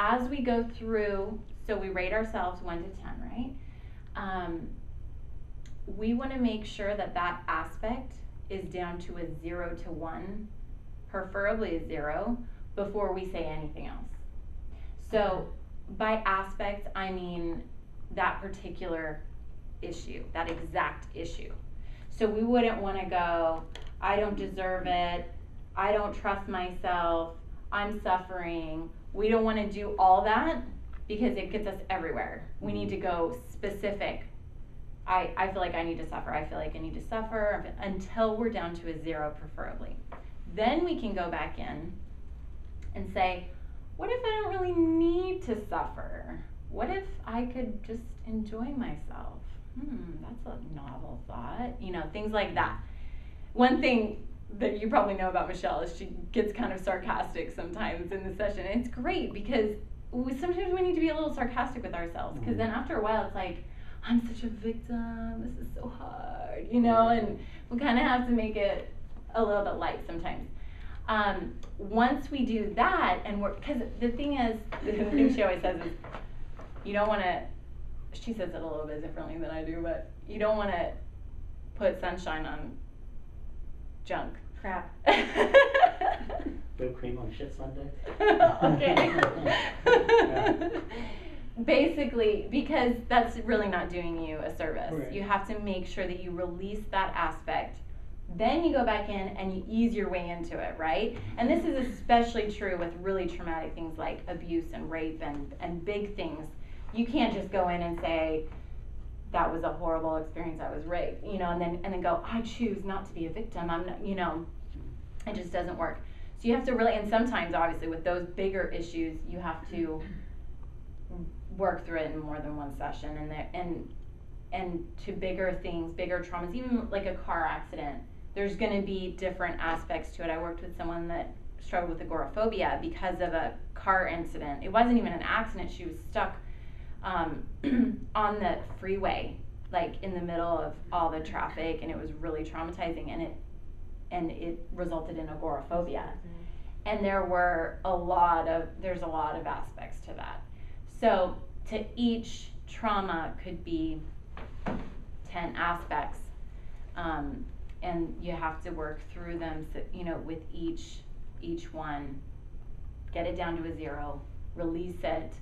as we go through, so we rate ourselves 1 to 10, right? We want to make sure that that aspect is down to a 0 to 1, preferably a 0, before we say anything else. So by aspect, I mean that particular issue, that exact issue. So we wouldn't want to go, I don't deserve it, I don't trust myself, I'm suffering. We don't want to do all that because it gets us everywhere. We need to go specific. I feel like I need to suffer, I feel like I need to suffer, until we're down to a 0 preferably. Then we can go back in and say, what if I don't really need to suffer? What if I could just enjoy myself? That's a novel thought. You know, things like that. One thing that you probably know about Michelle is she gets kind of sarcastic sometimes in the session. And it's great because sometimes we need to be a little sarcastic with ourselves, because then after a while it's like, I'm such a victim, this is so hard, you know, and we kind of have to make it a little bit light sometimes. Once we do that, and because the thing is, the thing she always says is, you don't want to, she says it a little bit differently than I do, but you don't want to put sunshine on junk. Crap. Whipped cream on shit Sunday. Okay. Basically, because that's really not doing you a service. Right. You have to make sure that you release that aspect. Then you go back in and you ease your way into it, right? And this is especially true with really traumatic things like abuse and rape and big things. You can't just go in and say, that was a horrible experience, I was raped, you know, and then go, I choose not to be a victim, I'm not, you know, it just doesn't work. So you have to really, and sometimes obviously with those bigger issues, you have to work through it in more than one session, and to bigger things, bigger traumas, even like a car accident, there's going to be different aspects to it. I worked with someone that struggled with agoraphobia because of a car incident. It wasn't even an accident, she was stuck on the freeway, like in the middle of all the traffic, and it was really traumatizing, and it resulted in agoraphobia. And there's a lot of aspects to that. So to each trauma could be 10 aspects, and you have to work through them, so, you know, with each one, get it down to a 0, release it,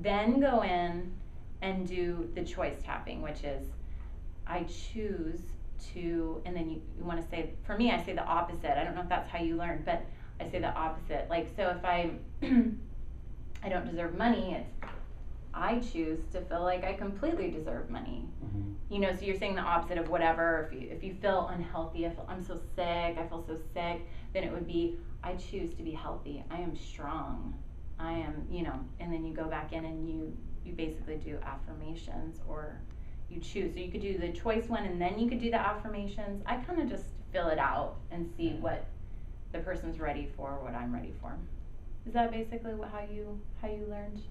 then go in and do the choice tapping, which is, I choose to, and then you want to say, for me, I say the opposite. I don't know if that's how you learn, but I say the opposite. Like, so if I don't deserve money, it's, I choose to feel like I completely deserve money. You know, so you're saying the opposite of whatever. If you feel unhealthy, I'm so sick, I feel so sick, then it would be, I choose to be healthy. I am strong. I am, you know, and then you go back in and you basically do affirmations, or you choose. So you could do the choice one and then you could do the affirmations. I kind of just fill it out and see what the person's ready for, what I'm ready for. Is that basically how you learned?